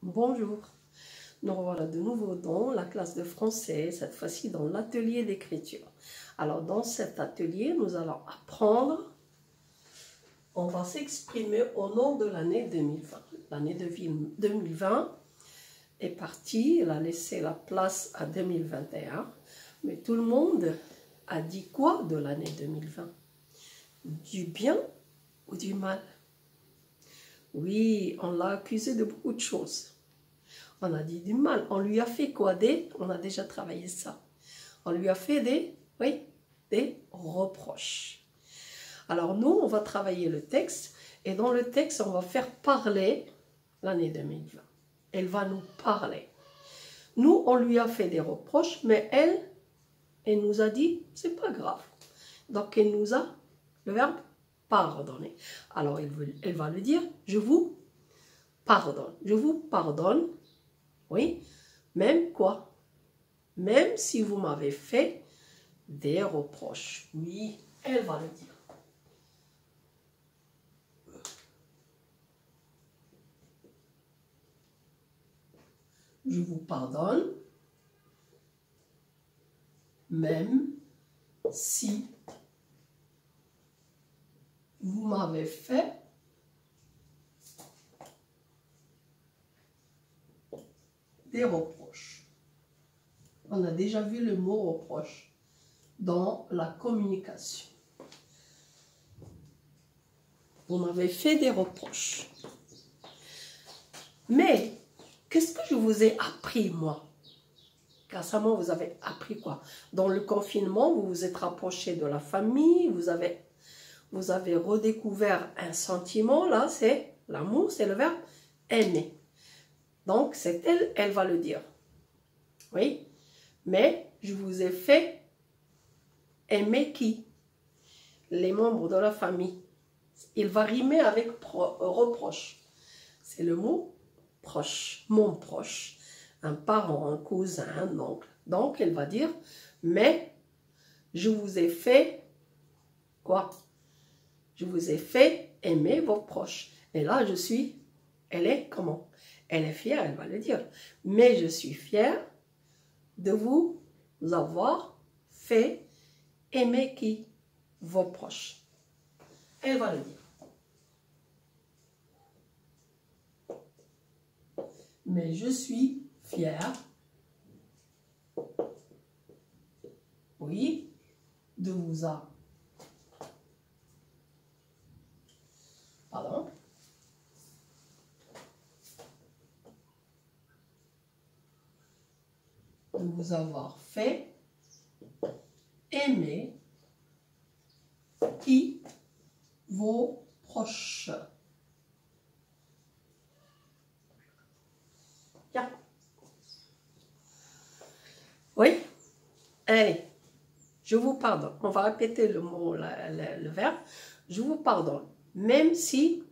Bonjour, nous revoilà de nouveau dans la classe de français, cette fois-ci dans l'atelier d'écriture. Alors dans cet atelier, nous allons apprendre, on va s'exprimer au nom de l'année 2020. L'année 2020 est partie, elle a laissé la place à 2021, mais tout le monde a dit quoi de l'année 2020? Du bien ou du mal? Oui, on l'a accusé de beaucoup de choses. On a dit du mal. On lui a fait quoi? On a déjà travaillé ça. On lui a fait des reproches. Alors nous, on va travailler le texte. Et dans le texte, on va faire parler l'année 2020. Elle va nous parler. Nous, on lui a fait des reproches, mais elle nous a dit, c'est pas grave. Donc, elle nous a, le verbe pardonner. Alors, elle va le dire, je vous pardonne. Je vous pardonne. Oui, même quoi? Même si vous m'avez fait des reproches. Oui, elle va le dire. Je vous pardonne, même si vous m'avez fait des reproches. On a déjà vu le mot reproche dans la communication. Vous m'avez fait des reproches. Mais, qu'est-ce que je vous ai appris, moi? Grâce à moi, vous avez appris quoi? Dans le confinement, vous vous êtes rapproché de la famille, vous avez redécouvert un sentiment, là, c'est l'amour, c'est le verbe aimer. Donc, c'est elle va le dire. Oui, mais je vous ai fait aimer qui? Les membres de la famille. Il va rimer avec reproche. C'est le mot proche, mon proche. Un parent, un cousin, un oncle. Donc, elle va dire, mais je vous ai fait quoi? Je vous ai fait aimer vos proches. Et là, elle est comment? Elle est fière, elle va le dire. Mais je suis fière de vous avoir fait aimer qui? Vos proches. Elle va le dire. Mais je suis fière, oui, de vous avoir. Pardon. De vous avoir fait aimer qui? Vos proches. Bien. Oui? Allez, je vous pardonne. On va répéter le mot, le verbe. Je vous pardonne. Même si,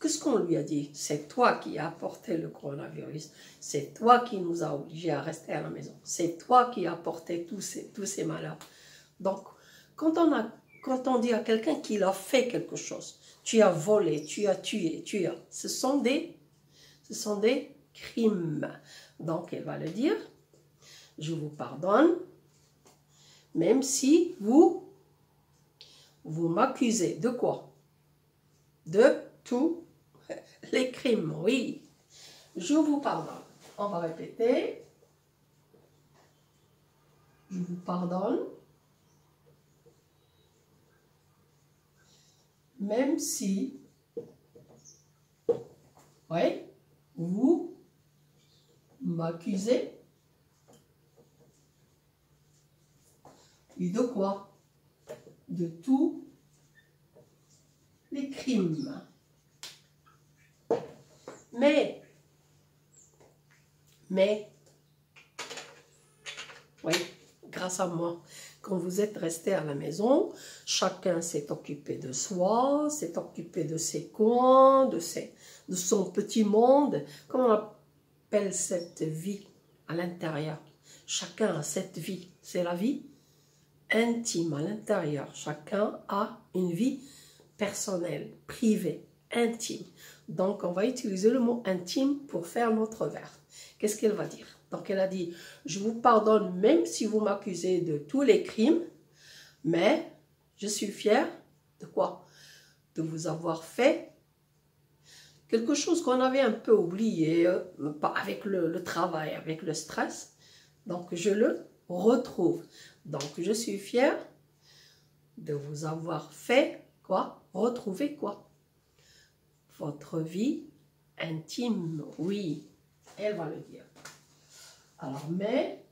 qu'est-ce qu'on lui a dit? C'est toi qui as apporté le coronavirus. C'est toi qui nous as obligés à rester à la maison. C'est toi qui as apporté tous ces malheurs. Donc, quand on dit à quelqu'un qu'il a fait quelque chose, tu as volé, tu as tué, ce sont des crimes. Donc, elle va le dire, je vous pardonne, même si vous m'accusez de quoi? De tous les crimes, oui. Je vous pardonne. On va répéter. Je vous pardonne. Même si, oui, vous m'accusez de quoi? De tous les crimes. Mais, oui, grâce à moi, quand vous êtes restés à la maison, chacun s'est occupé de soi, s'est occupé de ses coins, de son petit monde. Comment on appelle cette vie à l'intérieur? Chacun a cette vie, c'est la vie intime à l'intérieur. Chacun a une vie personnelle, privée. intime. Donc, on va utiliser le mot intime pour faire notre verbe. Qu'est-ce qu'elle va dire? Donc, elle a dit, je vous pardonne même si vous m'accusez de tous les crimes, mais je suis fière de quoi? De vous avoir fait quelque chose qu'on avait un peu oublié avec le travail, avec le stress. Donc, je le retrouve. Donc, je suis fière de vous avoir fait quoi? Retrouver quoi? Votre vie intime. Oui, elle va le dire. Alors, mais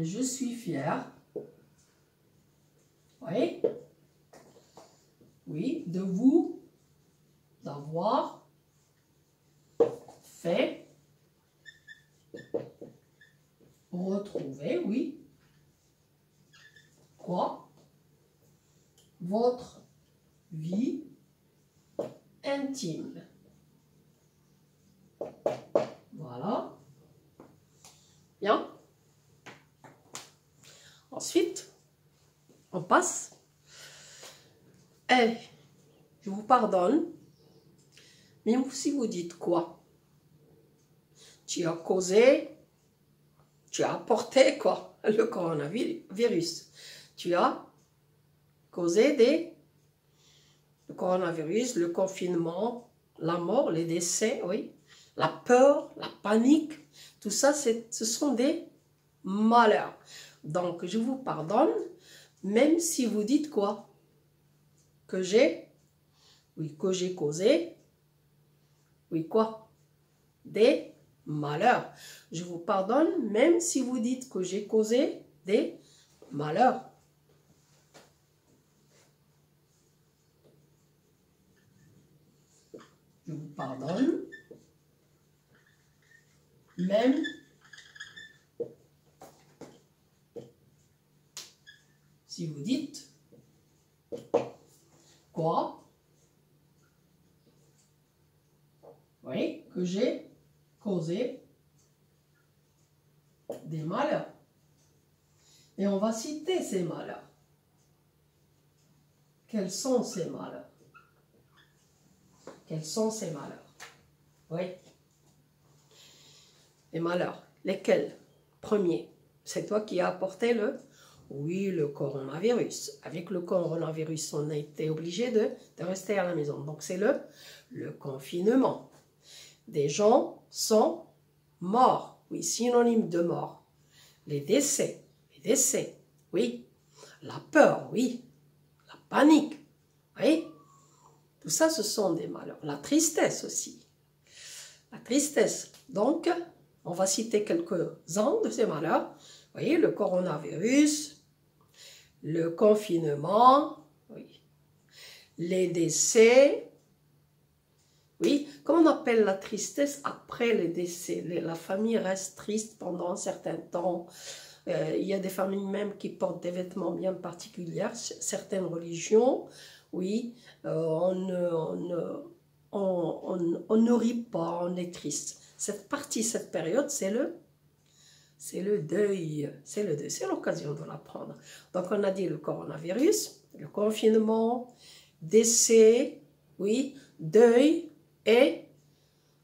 je suis fière, oui, oui, de vous avoir fait retrouver, oui, quoi? Votre vie intime. Voilà. Bien. Ensuite, on passe. Et je vous pardonne, même si vous dites quoi? Tu as causé, tu as apporté quoi? Le coronavirus. Tu as causé le coronavirus, le confinement, la mort, les décès, oui, la peur, la panique. Tout ça, ce sont des malheurs. Donc, je vous pardonne, même si vous dites quoi? Que j'ai, oui, que j'ai causé, oui, quoi? Des malheurs. Je vous pardonne, même si vous dites que j'ai causé des malheurs. Je vous pardonne, même si vous dites quoi? Oui, que j'ai causé des malheurs. Et on va citer ces malheurs. Quels sont ces malheurs? Quels sont ces malheurs? Oui. Les malheurs. Lesquels? Premier, c'est toi qui as apporté oui, le coronavirus. Avec le coronavirus, on a été obligé de rester à la maison. Donc, c'est le confinement. Des gens sont morts. Oui, synonyme de mort. Les décès, oui. La peur, oui. La panique, oui. Tout ça, ce sont des malheurs. La tristesse aussi. La tristesse. Donc, on va citer quelques-uns de ces malheurs. Vous voyez, le coronavirus, le confinement, oui. Les décès, oui. Comment on appelle la tristesse après les décès? La famille reste triste pendant un certain temps. Il y a des familles même qui portent des vêtements bien particuliers. Certaines religions, oui, on ne rit pas, on est triste. Cette période, c'est le deuil. C'est le deuil, c'est l'occasion de l'apprendre. Donc, on a dit le coronavirus, le confinement, décès, oui, deuil et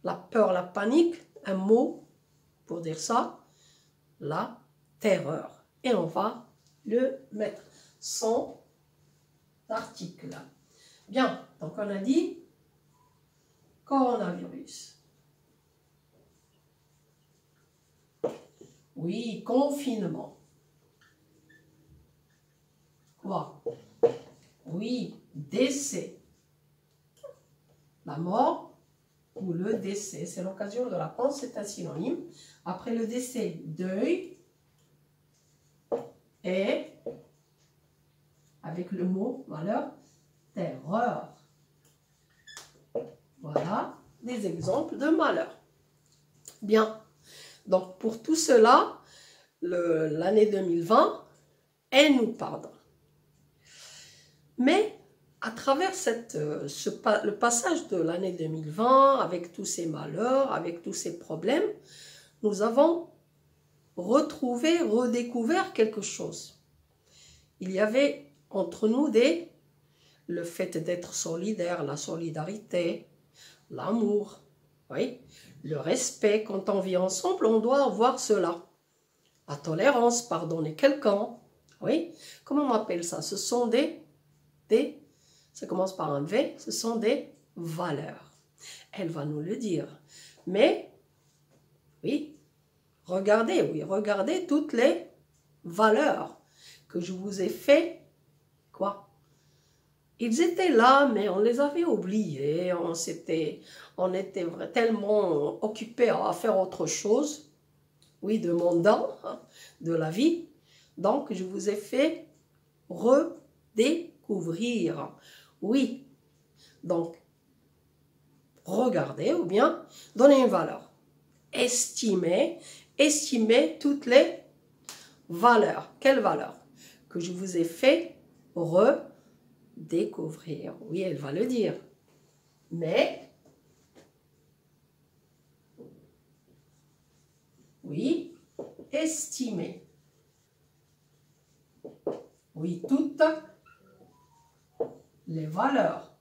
la peur, la panique, un mot pour dire ça, la terreur. Et on va le mettre sans article. Bien, donc on a dit coronavirus. Oui, confinement. Quoi? Oui, décès. La mort ou le décès, c'est l'occasion de l'apprendre, c'est un synonyme. Après le décès, deuil. Et avec le mot malheur, terreur. Voilà des exemples de malheur. Bien. Donc, pour tout cela, l'année 2020, elle nous pardonne. Mais, à travers le passage de l'année 2020, avec tous ces malheurs, avec tous ces problèmes, nous avons retrouvé, redécouvert quelque chose. Il y avait entre nous le fait d'être solidaire, la solidarité, l'amour, oui, le respect. Quand on vit ensemble, on doit avoir cela. La tolérance, pardonner quelqu'un, oui. Comment on appelle ça? Ce sont ça commence par un V, ce sont des valeurs. Elle va nous le dire. Mais, oui, regardez toutes les valeurs que je vous ai fait, quoi? Ils étaient là, mais on les avait oubliés, on était tellement occupés à faire autre chose, oui, demandant de la vie. Donc, je vous ai fait redécouvrir, oui. Donc, regardez ou bien donnez une valeur. Estimez toutes les valeurs. Quelles valeurs? Que je vous ai fait redécouvrir. Oui, elle va le dire. Mais, oui, estimer. Oui, toutes les valeurs.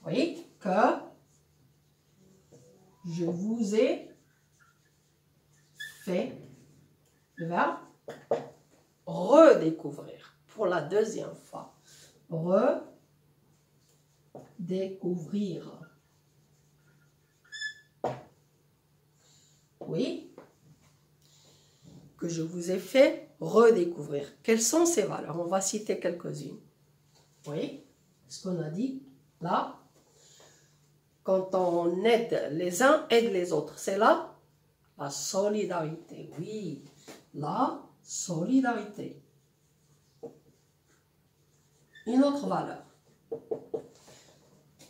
Oui, que je vous ai fait le verbe redécouvrir pour la deuxième fois. Redécouvrir. Oui, que je vous ai fait redécouvrir. Quelles sont ces valeurs? On va citer quelques-unes. Oui, ce qu'on a dit là. Quand on aide les uns, aide les autres. C'est là la solidarité. Oui, la solidarité. Une autre valeur.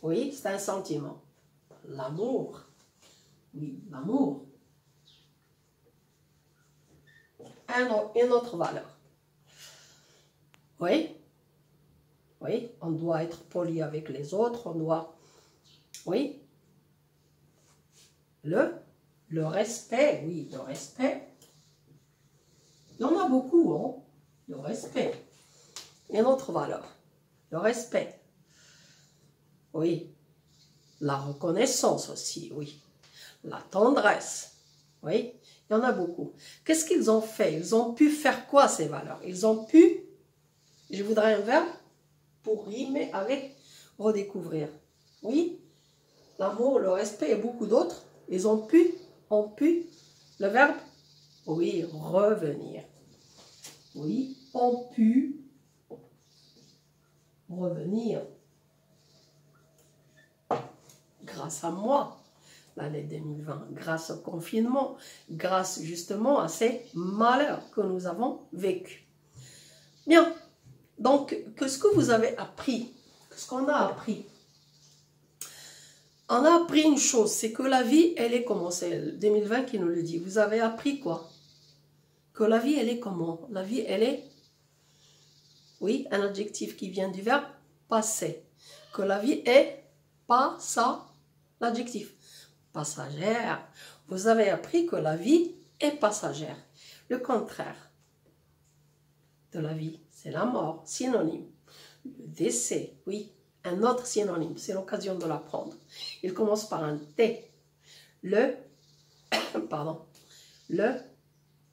Oui, c'est un sentiment. L'amour. Oui, l'amour. Une autre valeur. Oui, oui, on doit être poli avec les autres, on doit, oui, le respect, oui, le respect. Il y en a beaucoup, hein, le respect. Une autre valeur, le respect. Oui, la reconnaissance aussi, oui, la tendresse, oui, il y en a beaucoup. Qu'est-ce qu'ils ont fait? Ils ont pu faire quoi ces valeurs? Ils ont pu, je voudrais un verbe pour rimer avec redécouvrir. Oui, l'amour, le respect et beaucoup d'autres, ils ont pu, le verbe, oui, revenir. Oui, ont pu revenir. Grâce à moi, l'année 2020, grâce au confinement, grâce justement à ces malheurs que nous avons vécus. Bien, donc, qu'est-ce que vous avez appris? Qu'est-ce qu'on a appris? On a appris une chose, c'est que la vie, elle est comment? C'est 2020 qui nous le dit. Vous avez appris quoi? Que la vie, elle est comment? La vie, elle est, oui, un adjectif qui vient du verbe passer. Que la vie est l'adjectif passagère. Vous avez appris que la vie est passagère. Le contraire de la vie, c'est la mort, synonyme. Le décès, oui, un autre synonyme, c'est l'occasion de l'apprendre. Il commence par un T. Pardon, le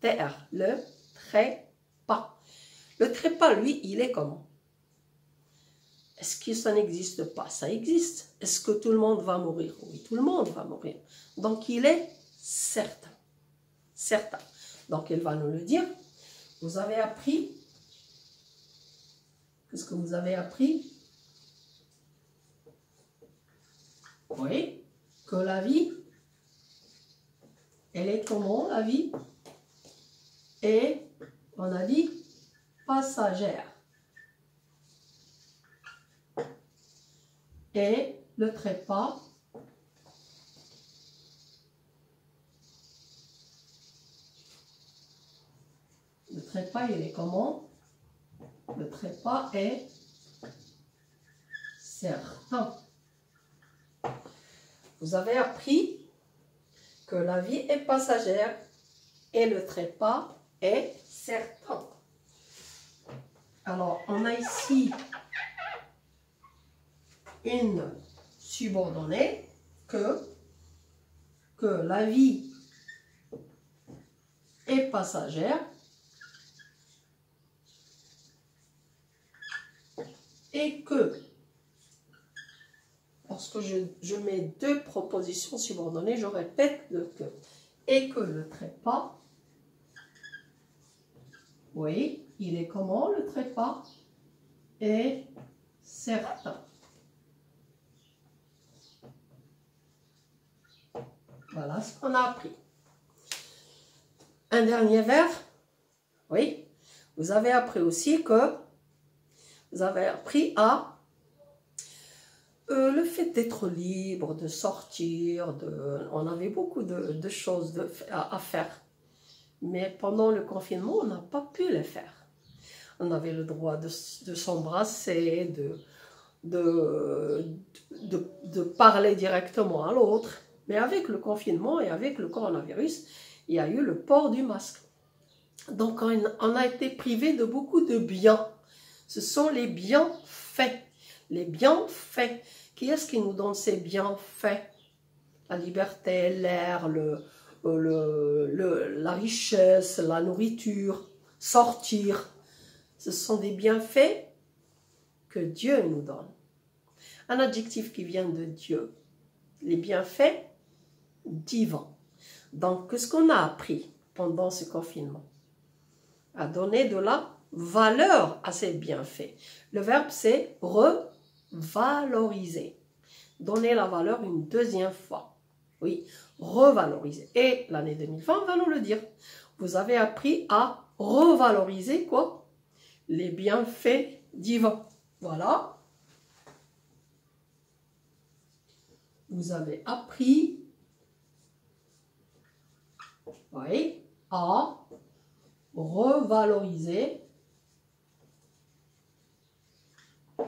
TR, le trépas. Le trépas, lui, il est comment? Est-ce que ça n'existe pas? Ça existe. Est-ce que tout le monde va mourir? Oui, tout le monde va mourir. Donc, il est certain. Certain. Donc, il va nous le dire. Vous avez appris. Qu'est-ce que vous avez appris? Oui, que la vie, elle est comment la vie? Et on a dit passagère. Et le trépas, il est comment? Le trépas est certain. Vous avez appris que la vie est passagère et le trépas est certain. Alors, on a ici une subordonnée que la vie est passagère et que, lorsque je mets deux propositions subordonnées, je répète le que, et que le trépas, oui, il est comment le trépas? Est certain. Voilà ce qu'on a appris. Un dernier vers. Oui, vous avez appris aussi que vous avez appris à le fait d'être libre, de sortir, on avait beaucoup de choses à faire. Mais pendant le confinement, on n'a pas pu les faire. On avait le droit de s'embrasser, de parler directement à l'autre. Mais avec le confinement et avec le coronavirus, il y a eu le port du masque. Donc on a été privé de beaucoup de biens. Ce sont les bienfaits. Les bienfaits. Qui est-ce qui nous donne ces bienfaits? La liberté, l'air, la richesse, la nourriture, sortir. Ce sont des bienfaits que Dieu nous donne. Un adjectif qui vient de Dieu. Les bienfaits divins. Donc, qu'est-ce qu'on a appris pendant ce confinement? À donner de la valeur à ces bienfaits. Le verbe, c'est revaloriser. Donner la valeur une deuxième fois. Oui, revaloriser. Et l'année 2020 va nous le dire. Vous avez appris à revaloriser quoi? Les bienfaits divins. Voilà. Vous avez appris, oui, à revaloriser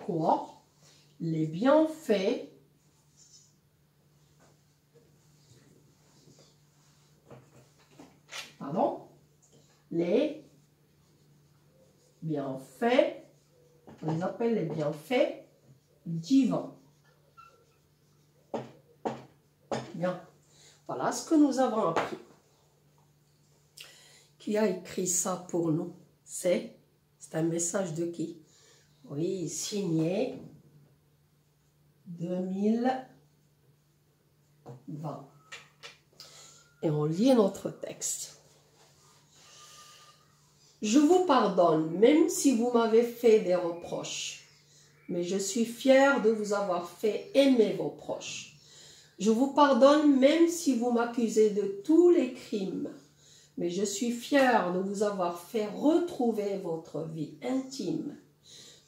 quoi? Les bienfaits les bienfaits, on les appelle les bienfaits divins. Bien, voilà ce que nous avons appris. Qui a écrit ça pour nous? C'est un message de qui? Oui, signé 2020. Et on lit notre texte. Je vous pardonne, même si vous m'avez fait des reproches, mais je suis fière de vous avoir fait aimer vos proches. Je vous pardonne, même si vous m'accusez de tous les crimes, mais je suis fière de vous avoir fait retrouver votre vie intime.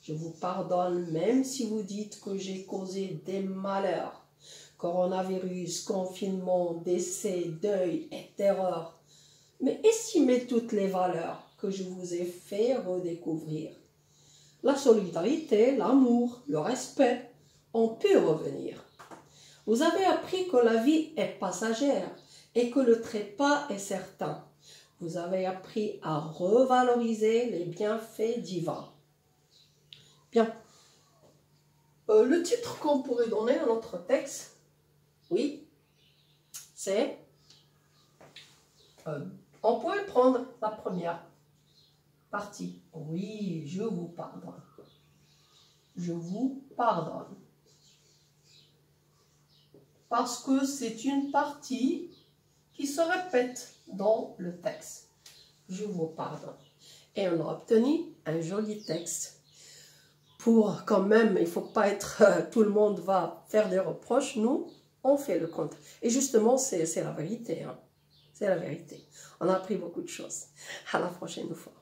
Je vous pardonne, même si vous dites que j'ai causé des malheurs, coronavirus, confinement, décès, deuil et terreur. Mais estimez toutes les valeurs que je vous ai fait redécouvrir. La solidarité, l'amour, le respect ont pu revenir. Vous avez appris que la vie est passagère et que le trépas est certain. Vous avez appris à revaloriser les bienfaits divins. Bien. Le titre qu'on pourrait donner à notre texte, oui, c'est... on pourrait prendre la première partie. Oui, je vous pardonne. Je vous pardonne. Parce que c'est une partie qui se répète dans le texte. Je vous pardonne. Et on a obtenu un joli texte. Pour quand même, il ne faut pas être... tout le monde va faire des reproches. Nous, on fait le contraire. Et justement, c'est la vérité. Hein. C'est la vérité. On a appris beaucoup de choses. À la prochaine fois.